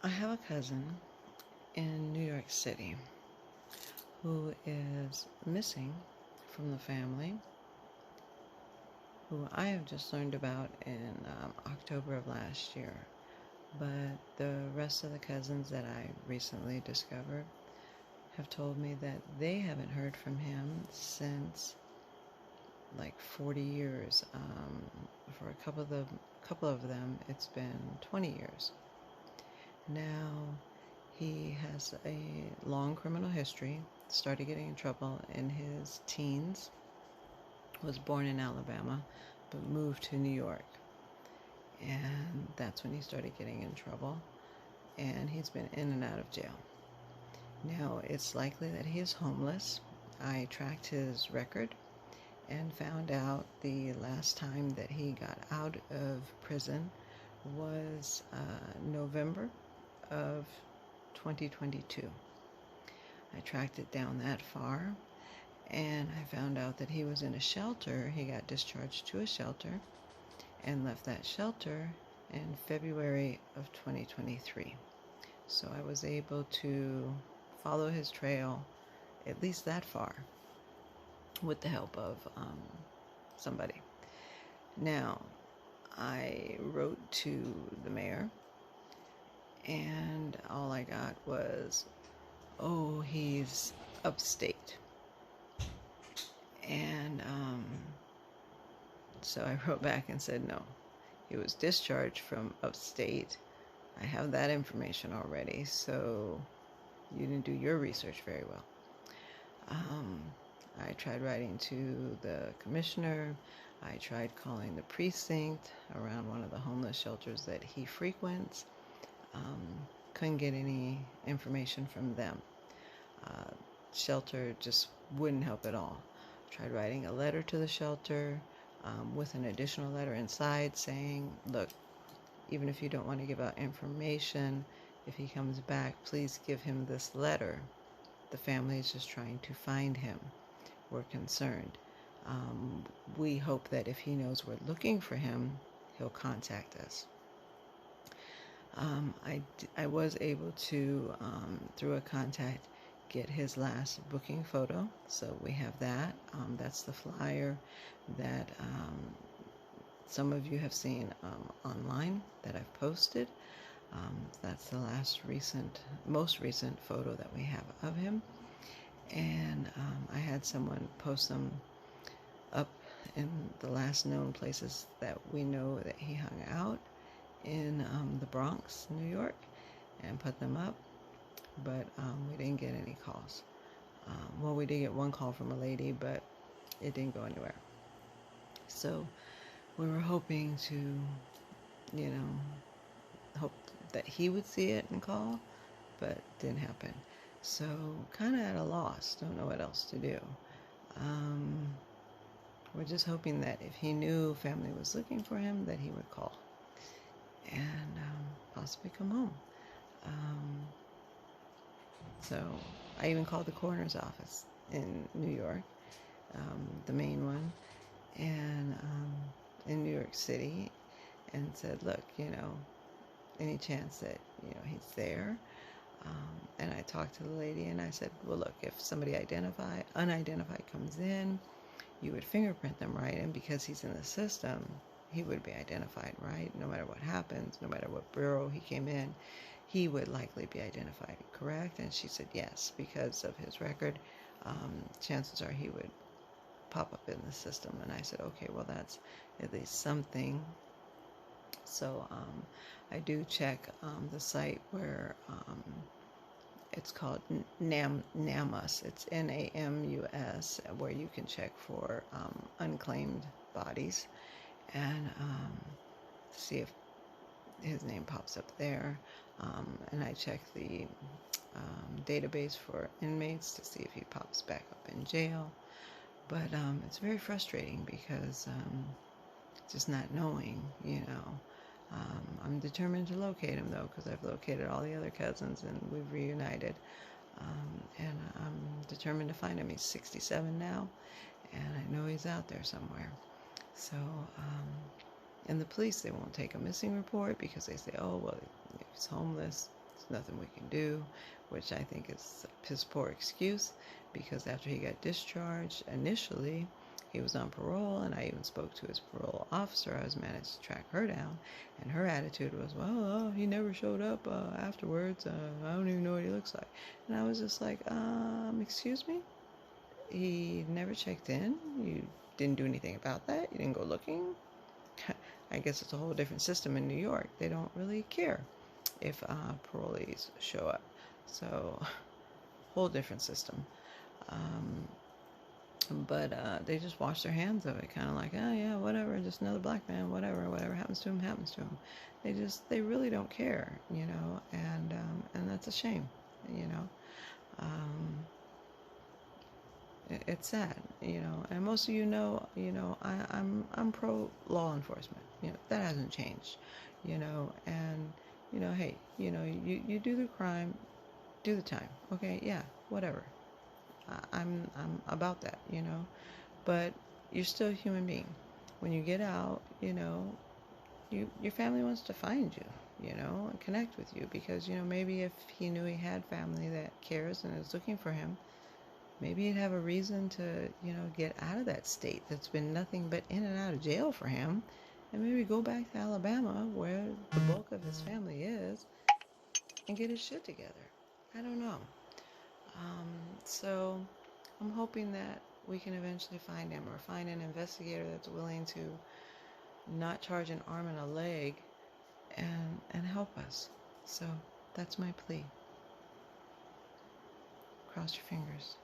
I have a cousin in New York City who is missing from the family, who I have just learned about in October of last year. But the rest of the cousins that I recently discovered have told me that they haven't heard from him since like 40 years. For a couple of them, it's been 20 years. Now, he has a long criminal history, started getting in trouble in his teens, was born in Alabama, but moved to New York. And that's when he started getting in trouble. And he's been in and out of jail. Now, it's likely that he is homeless. I tracked his record and found out the last time that he got out of prison was November of 2022. I tracked it down that far, and I found out that he was in a shelter. He got discharged to a shelter and left that shelter in February of 2023. So I was able to follow his trail at least that far with the help of somebody. Now, I wrote to the mayor, and all I got was, oh, he's upstate. And so I wrote back and said, no, he was discharged from upstate. I have that information already, so you didn't do your research very well. I tried writing to the commissioner. I tried calling the precinct around one of the homeless shelters that he frequents. Couldn't get any information from them. Shelter just wouldn't help at all. Tried writing a letter to the shelter with an additional letter inside saying, look, even if you don't want to give out information, if he comes back, please give him this letter. The family is just trying to find him. We're concerned. We hope that if he knows we're looking for him, he'll contact us. I was able to, through a contact, get his last booking photo. So we have that. That's the flyer that some of you have seen online that I've posted. That's the most recent photo that we have of him. And I had someone post them up in the last known places that we know that he hung out in the Bronx, New York, and put them up. But we didn't get any calls. Well, we did get one call from a lady, but it didn't go anywhere. So we were hoping to, hope that he would see it and call, but it didn't happen. So kind of at a loss, don't know what else to do. We're just hoping that if he knew family was looking for him, that he would call and possibly come home. So I even called the coroner's office in New York, the main one, and in New York City, and said, look, any chance that, he's there? And I talked to the lady and I said, well, look, if somebody unidentified comes in, you would fingerprint them, right? And because he's in the system, he would be identified, right? No matter what happens, no matter what bureau he came in, he would likely be identified, correct? And she said yes, because of his record, chances are he would pop up in the system. And I said, okay, well, that's at least something. So I do check the site where it's called NAMUS. It's NAMUS, where you can check for unclaimed bodies and see if his name pops up there. And I check the database for inmates to see if he pops back up in jail. But it's very frustrating because just not knowing, I'm determined to locate him, though, because I've located all the other cousins and we've reunited. And I'm determined to find him. He's 67 now, and I know he's out there somewhere. So, and the police, they won't take a missing report because they say, oh, well, he's homeless, There's nothing we can do, which I think is a piss poor excuse, because after he got discharged, initially, he was on parole, and I even spoke to his parole officer. I was managed to track her down, and her attitude was, well, he never showed up afterwards. I don't even know what he looks like. And I was just like, excuse me? He never checked in? You didn't do anything about that? You didn't go looking? I guess it's a whole different system in New York. They don't really care if parolees show up. So, whole different system. But they just wash their hands of it, kind of like, oh yeah, whatever, just another black man, whatever happens to him, happens to him. They really don't care, you know, and that's a shame, you know. It's sad, you know, and most of I'm pro law enforcement, you know, that hasn't changed, you know, and, you know, hey, you know, you do the crime, do the time, okay, yeah, whatever. I'm about that, you know, but you're still a human being. When you get out, you know, your family wants to find you, you know, and connect with you, because, you know, maybe if he knew he had family that cares and is looking for him, maybe he'd have a reason to, you know, get out of that state that's been nothing but in and out of jail for him, and maybe go back to Alabama, where the bulk of his family is, and get his shit together. I don't know. So I'm hoping that we can eventually find him, or find an investigator that's willing to not charge an arm and a leg and help us. So that's my plea. Cross your fingers.